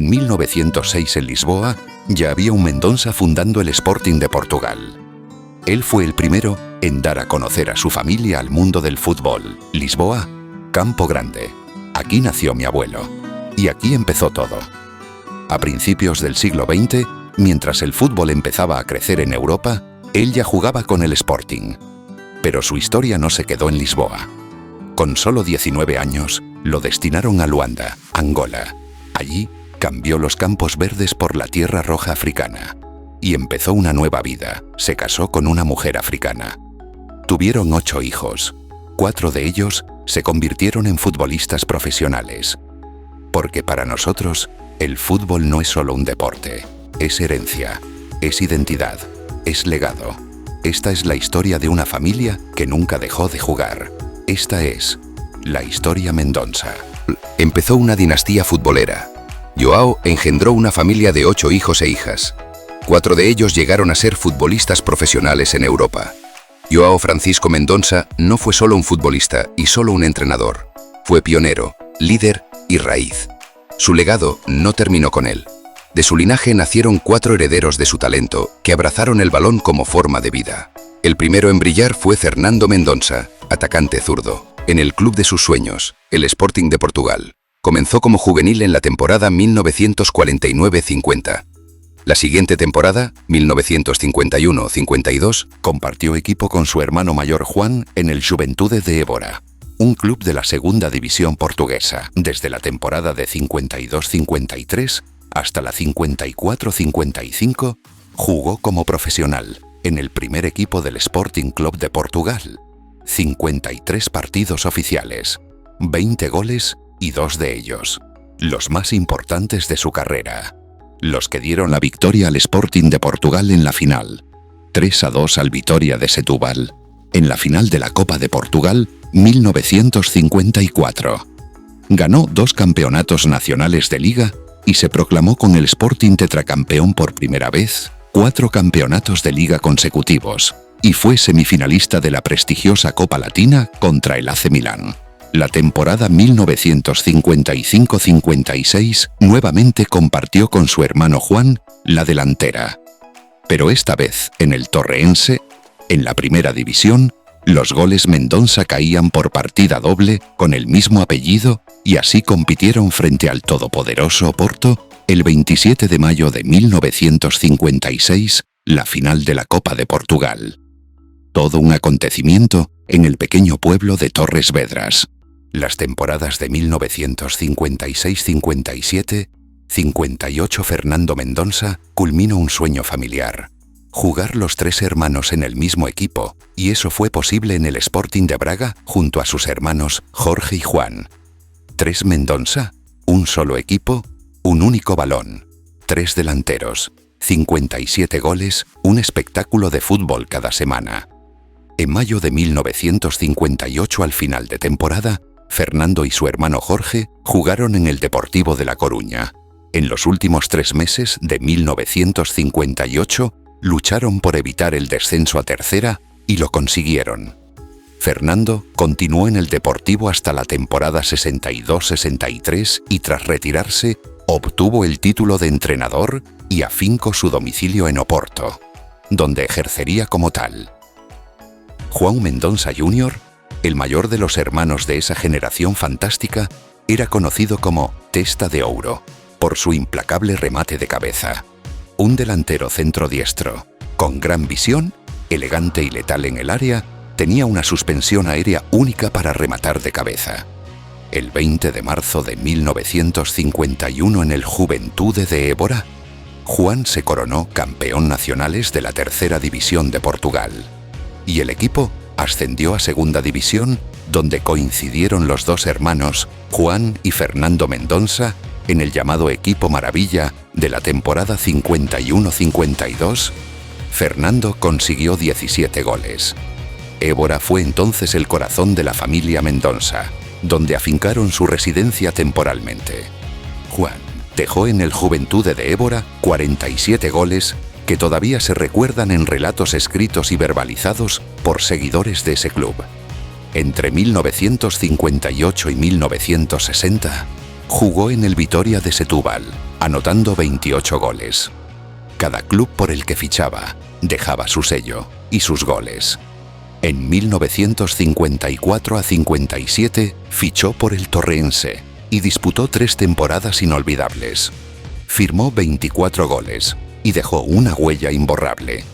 En 1906 en Lisboa ya había un Mendonça fundando el Sporting de Portugal. Él fue el primero en dar a conocer a su familia al mundo del fútbol. Lisboa, Campo Grande. Aquí nació mi abuelo. Y aquí empezó todo. A principios del siglo XX, mientras el fútbol empezaba a crecer en Europa, él ya jugaba con el Sporting. Pero su historia no se quedó en Lisboa. Con solo 19 años, lo destinaron a Luanda, Angola. Allí, cambió los campos verdes por la tierra roja africana. Y empezó una nueva vida. Se casó con una mujer africana. Tuvieron 8 hijos. 4 de ellos se convirtieron en futbolistas profesionales. Porque para nosotros, el fútbol no es solo un deporte. Es herencia, es identidad, es legado. Esta es la historia de una familia que nunca dejó de jugar. Esta es la historia Mendonça. Empezó una dinastía futbolera. João engendró una familia de 8 hijos e hijas. 4 de ellos llegaron a ser futbolistas profesionales en Europa. João Francisco Mendonça no fue solo un futbolista y solo un entrenador. Fue pionero, líder y raíz. Su legado no terminó con él. De su linaje nacieron 4 herederos de su talento que abrazaron el balón como forma de vida. El primero en brillar fue Fernando Mendonça, atacante zurdo, en el club de sus sueños, el Sporting de Portugal. Comenzó como juvenil en la temporada 1949-50. La siguiente temporada, 1951-52, compartió equipo con su hermano mayor Juan en el Juventude de Évora, un club de la segunda división portuguesa. Desde la temporada de 52-53 hasta la 54-55, jugó como profesional en el primer equipo del Sporting Club de Portugal. 53 partidos oficiales, 20 goles y 2 de ellos, los más importantes de su carrera. Los que dieron la victoria al Sporting de Portugal en la final. 3-2 al Vitória de Setúbal, en la final de la Copa de Portugal 1954. Ganó 2 campeonatos nacionales de liga y se proclamó con el Sporting tetracampeón por primera vez, 4 campeonatos de liga consecutivos, y fue semifinalista de la prestigiosa Copa Latina contra el AC Milán. La temporada 1955-56 nuevamente compartió con su hermano Juan la delantera. Pero esta vez, en el Torreense, en la primera división, los goles Mendonça caían por partida doble con el mismo apellido y así compitieron frente al todopoderoso Oporto el 27 de mayo de 1956, la final de la Copa de Portugal. Todo un acontecimiento en el pequeño pueblo de Torres Vedras. Las temporadas de 1956-57, 58 Fernando Mendonça culminó un sueño familiar. Jugar los 3 hermanos en el mismo equipo, y eso fue posible en el Sporting de Braga junto a sus hermanos Jorge y Juan. 3 Mendonça, un solo equipo, un único balón, 3 delanteros, 57 goles, un espectáculo de fútbol cada semana. En mayo de 1958, al final de temporada, Fernando y su hermano Jorge jugaron en el Deportivo de La Coruña. En los últimos 3 meses de 1958, lucharon por evitar el descenso a tercera y lo consiguieron. Fernando continuó en el Deportivo hasta la temporada 62-63 y tras retirarse, obtuvo el título de entrenador y afincó su domicilio en Oporto, donde ejercería como tal. João Mendonça Jr., el mayor de los hermanos de esa generación fantástica, era conocido como Testa de Ouro, por su implacable remate de cabeza. Un delantero centro-diestro, con gran visión, elegante y letal en el área, tenía una suspensión aérea única para rematar de cabeza. El 20 de marzo de 1951 en el Juventude de Évora, Juan se coronó campeón nacionales de la tercera división de Portugal. Y el equipo ascendió a segunda división, donde coincidieron los 2 hermanos, Juan y Fernando Mendonça, en el llamado Equipo Maravilla de la temporada 51-52. Fernando consiguió 17 goles. Évora fue entonces el corazón de la familia Mendonça, donde afincaron su residencia temporalmente. Juan dejó en el Juventude de Évora 47 goles que todavía se recuerdan en relatos escritos y verbalizados por seguidores de ese club. Entre 1958 y 1960, jugó en el Vitória de Setúbal, anotando 28 goles. Cada club por el que fichaba dejaba su sello y sus goles. En 1954 a 57 fichó por el Torreense y disputó 3 temporadas inolvidables. Firmó 24 goles y dejó una huella imborrable.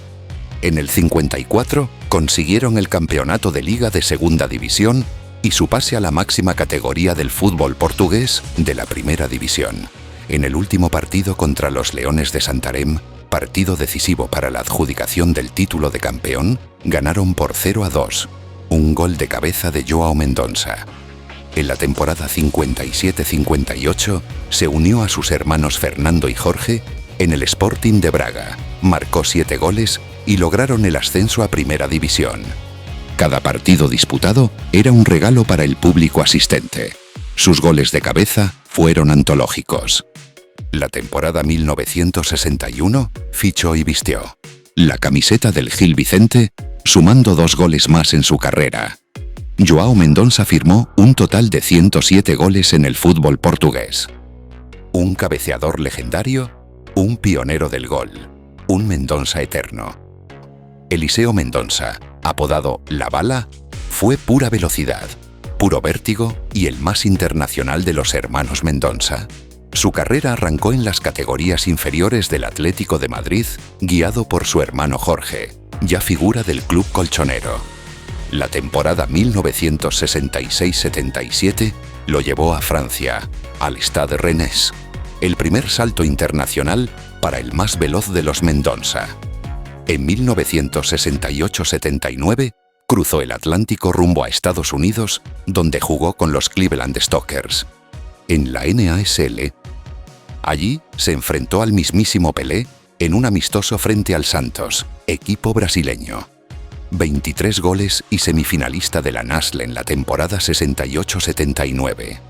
En el 54 consiguieron el campeonato de Liga de Segunda División y su pase a la máxima categoría del fútbol portugués, de la Primera División. En el último partido contra los Leones de Santarém, partido decisivo para la adjudicación del título de campeón, ganaron por 0-2, un gol de cabeza de João Mendonça. En la temporada 57-58 se unió a sus hermanos Fernando y Jorge en el Sporting de Braga, marcó 7 goles y lograron el ascenso a Primera División. Cada partido disputado era un regalo para el público asistente. Sus goles de cabeza fueron antológicos. La temporada 1961 fichó y vistió la camiseta del Gil Vicente, sumando 2 goles más en su carrera. João Mendonça firmó un total de 107 goles en el fútbol portugués. Un cabeceador legendario, un pionero del gol, un Mendonça eterno. Eliseo Mendonça, apodado La Bala, fue pura velocidad, puro vértigo y el más internacional de los hermanos Mendonça. Su carrera arrancó en las categorías inferiores del Atlético de Madrid, guiado por su hermano Jorge, ya figura del club colchonero. La temporada 1966-77 lo llevó a Francia, al Stade Rennais, el primer salto internacional para el más veloz de los Mendonça. En 1968-79 cruzó el Atlántico rumbo a Estados Unidos, donde jugó con los Cleveland Stokers. En la NASL, allí se enfrentó al mismísimo Pelé en un amistoso frente al Santos, equipo brasileño. 23 goles y semifinalista de la NASL en la temporada 68-79.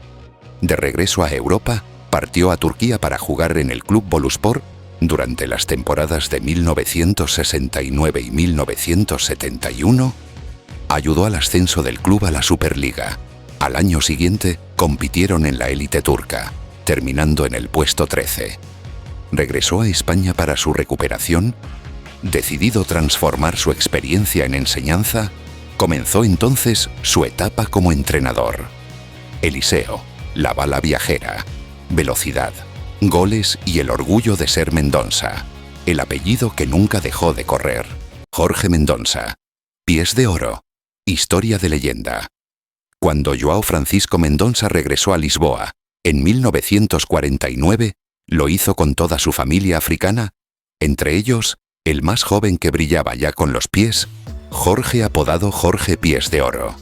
De regreso a Europa, partió a Turquía para jugar en el Club Boluspor durante las temporadas de 1969 y 1971. Ayudó al ascenso del club a la Superliga. Al año siguiente, compitieron en la élite turca, terminando en el puesto 13. Regresó a España para su recuperación. Decidido transformar su experiencia en enseñanza, comenzó entonces su etapa como entrenador. Eliseo, la bala viajera, velocidad, goles y el orgullo de ser Mendonça, el apellido que nunca dejó de correr. Jorge Mendonça, pies de oro, historia de leyenda. Cuando João Francisco Mendonça regresó a Lisboa, en 1949, lo hizo con toda su familia africana, entre ellos, el más joven que brillaba ya con los pies, Jorge, apodado Jorge Pies de Oro,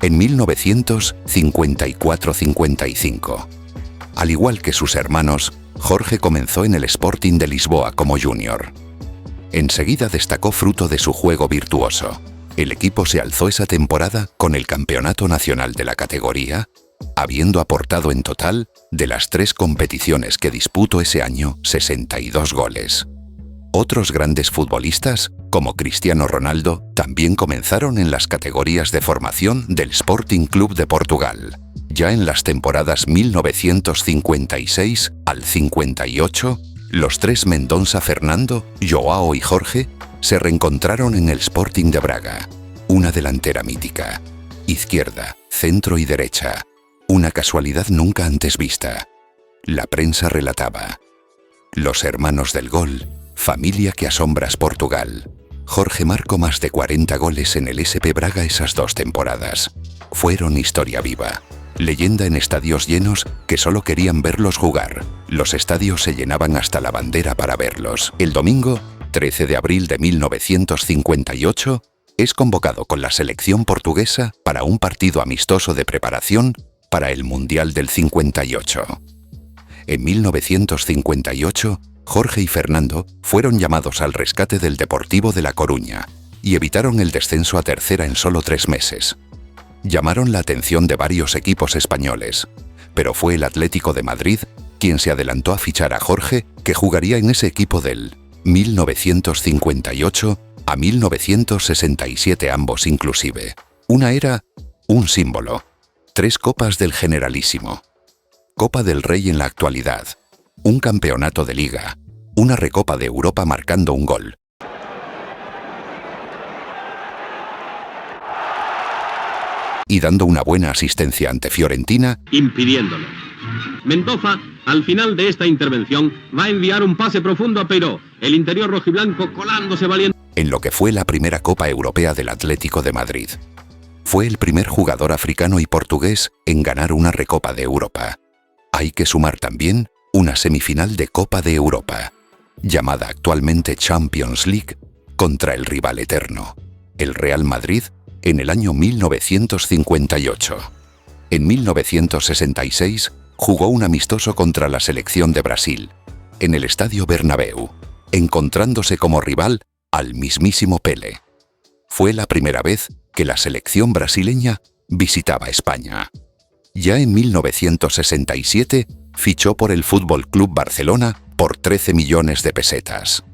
en 1954-55. Al igual que sus hermanos, Jorge comenzó en el Sporting de Lisboa como junior. Enseguida destacó fruto de su juego virtuoso. El equipo se alzó esa temporada con el campeonato nacional de la categoría, habiendo aportado en total, de las 3 competiciones que disputó ese año, 62 goles. Otros grandes futbolistas, como Cristiano Ronaldo, también comenzaron en las categorías de formación del Sporting Club de Portugal. Ya en las temporadas 1956 al 58, los 3 Mendonça, Fernando, João y Jorge se reencontraron en el Sporting de Braga. Una delantera mítica. Izquierda, centro y derecha. Una casualidad nunca antes vista. La prensa relataba: los hermanos del gol, familia que asombras Portugal. Jorge marcó más de 40 goles en el SP Braga esas 2 temporadas. Fueron historia viva. Leyenda en estadios llenos que solo querían verlos jugar. Los estadios se llenaban hasta la bandera para verlos. El domingo, 13 de abril de 1958, es convocado con la selección portuguesa para un partido amistoso de preparación para el Mundial del 58. En 1958, Jorge y Fernando fueron llamados al rescate del Deportivo de La Coruña y evitaron el descenso a tercera en solo 3 meses. Llamaron la atención de varios equipos españoles, pero fue el Atlético de Madrid quien se adelantó a fichar a Jorge, que jugaría en ese equipo del 1958 a 1967 ambos inclusive. Una era un símbolo. 3 copas del Generalísimo. Copa del Rey en la actualidad. un campeonato de liga, una recopa de Europa marcando un gol. Y dando una buena asistencia ante Fiorentina, impidiéndolo. Mendoza, al final de esta intervención, va a enviar un pase profundo a Peiró, el interior rojiblanco colándose valiente en lo que fue la primera Copa Europea del Atlético de Madrid. Fue el primer jugador africano y portugués en ganar una Recopa de Europa. Hay que sumar también una semifinal de Copa de Europa, llamada actualmente Champions League, contra el rival eterno, el Real Madrid, en el año 1958. En 1966 jugó un amistoso contra la selección de Brasil, en el Estadio Bernabéu, encontrándose como rival al mismísimo Pelé. Fue la primera vez que la selección brasileña visitaba España. Ya en 1967 fichó por el Fútbol Club Barcelona por 13 millones de pesetas.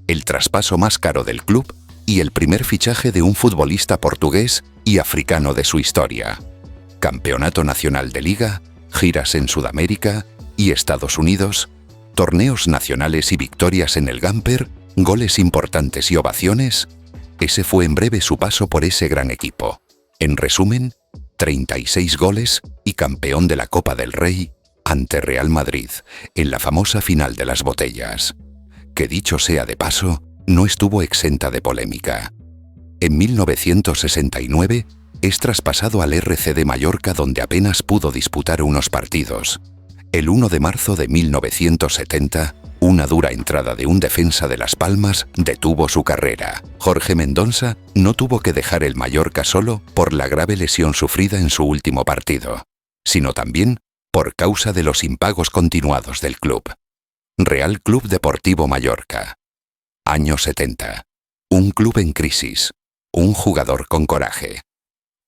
El traspaso más caro del club y el primer fichaje de un futbolista portugués y africano de su historia. Campeonato nacional de liga, giras en Sudamérica y Estados Unidos, torneos nacionales y victorias en el Gamper, goles importantes y ovaciones. Ese fue en breve su paso por ese gran equipo. En resumen, 36 goles y campeón de la Copa del Rey ante Real Madrid, en la famosa final de las botellas, que dicho sea de paso, no estuvo exenta de polémica. En 1969 es traspasado al RC de Mallorca, donde apenas pudo disputar unos partidos. El 1 de marzo de 1970, una dura entrada de un defensa de Las Palmas detuvo su carrera. Jorge Mendoza no tuvo que dejar el Mallorca solo por la grave lesión sufrida en su último partido, sino también por causa de los impagos continuados del club. Real Club Deportivo Mallorca. Años 70. Un club en crisis. Un jugador con coraje.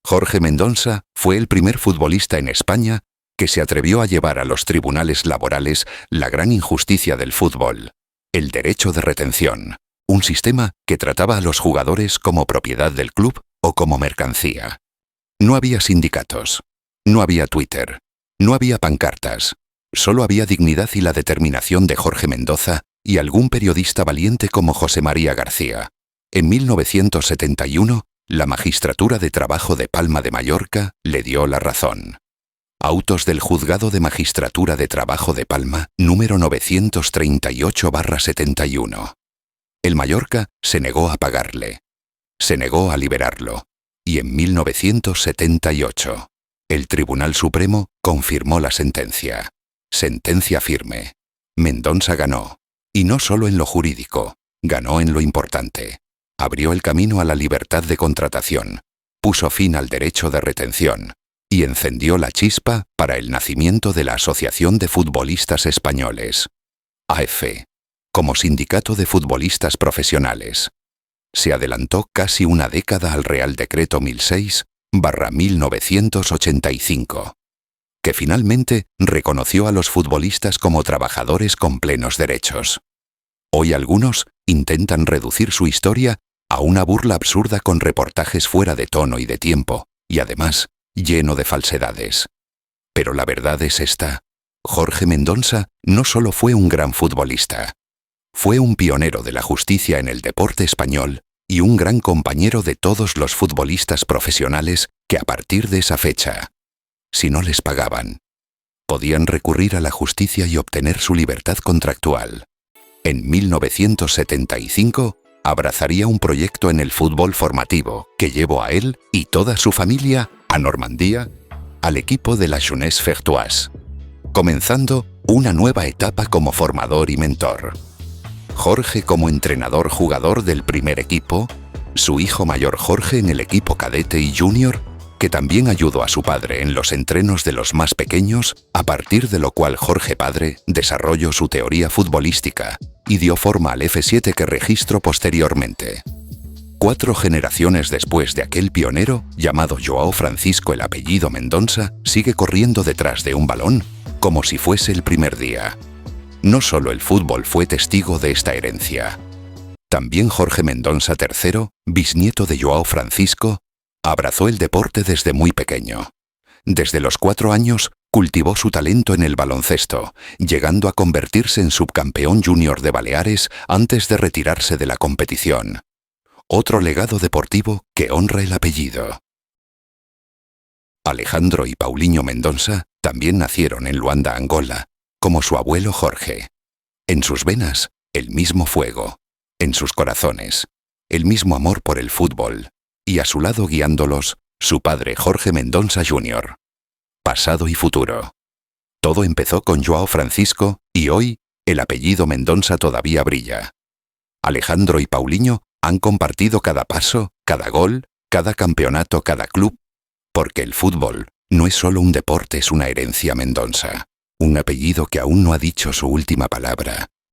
Jorge Mendoza fue el primer futbolista en España que se atrevió a llevar a los tribunales laborales la gran injusticia del fútbol, el derecho de retención, un sistema que trataba a los jugadores como propiedad del club o como mercancía. No había sindicatos, no había Twitter, no había pancartas, solo había dignidad y la determinación de Jorge Mendoza y algún periodista valiente como José María García. En 1971, la Magistratura de Trabajo de Palma de Mallorca le dio la razón. Autos del Juzgado de Magistratura de Trabajo de Palma, número 938/71. El Mallorca se negó a pagarle. Se negó a liberarlo. Y en 1978, el Tribunal Supremo confirmó la sentencia. Sentencia firme. Mendoza ganó. Y no solo en lo jurídico, ganó en lo importante. Abrió el camino a la libertad de contratación, puso fin al derecho de retención y encendió la chispa para el nacimiento de la Asociación de Futbolistas Españoles, AF, como sindicato de futbolistas profesionales. Se adelantó casi una década al Real Decreto 1006/1985, que finalmente reconoció a los futbolistas como trabajadores con plenos derechos. Hoy algunos intentan reducir su historia a una burla absurda con reportajes fuera de tono y de tiempo, y además lleno de falsedades. Pero la verdad es esta: Jorge Mendoza no solo fue un gran futbolista, fue un pionero de la justicia en el deporte español y un gran compañero de todos los futbolistas profesionales que a partir de esa fecha, si no les pagaban, podían recurrir a la justicia y obtener su libertad contractual. En 1975, abrazaría un proyecto en el fútbol formativo que llevó a él y toda su familia a Normandía, al equipo de la Jeunesse Fertoise, comenzando una nueva etapa como formador y mentor. Jorge como entrenador-jugador del primer equipo, su hijo mayor Jorge en el equipo cadete y junior, que también ayudó a su padre en los entrenos de los más pequeños, a partir de lo cual Jorge padre desarrolló su teoría futbolística y dio forma al F7 que registró posteriormente. 4 generaciones después de aquel pionero, llamado Joao Francisco el apellido Mendoza, sigue corriendo detrás de un balón como si fuese el primer día. No solo el fútbol fue testigo de esta herencia. También Jorge Mendoza III, bisnieto de Joao Francisco, abrazó el deporte desde muy pequeño. Desde los 4 años cultivó su talento en el baloncesto, llegando a convertirse en subcampeón junior de Baleares antes de retirarse de la competición. Otro legado deportivo que honra el apellido. Alejandro y Paulinho Mendonça también nacieron en Luanda, Angola, como su abuelo Jorge. En sus venas, el mismo fuego. En sus corazones, el mismo amor por el fútbol. Y a su lado guiándolos, su padre Jorge Mendonça Jr. Pasado y futuro. Todo empezó con Joao Francisco y hoy el apellido Mendonça todavía brilla. Alejandro y Paulinho han compartido cada paso, cada gol, cada campeonato, cada club, porque el fútbol no es solo un deporte, es una herencia Mendonça. Un apellido que aún no ha dicho su última palabra,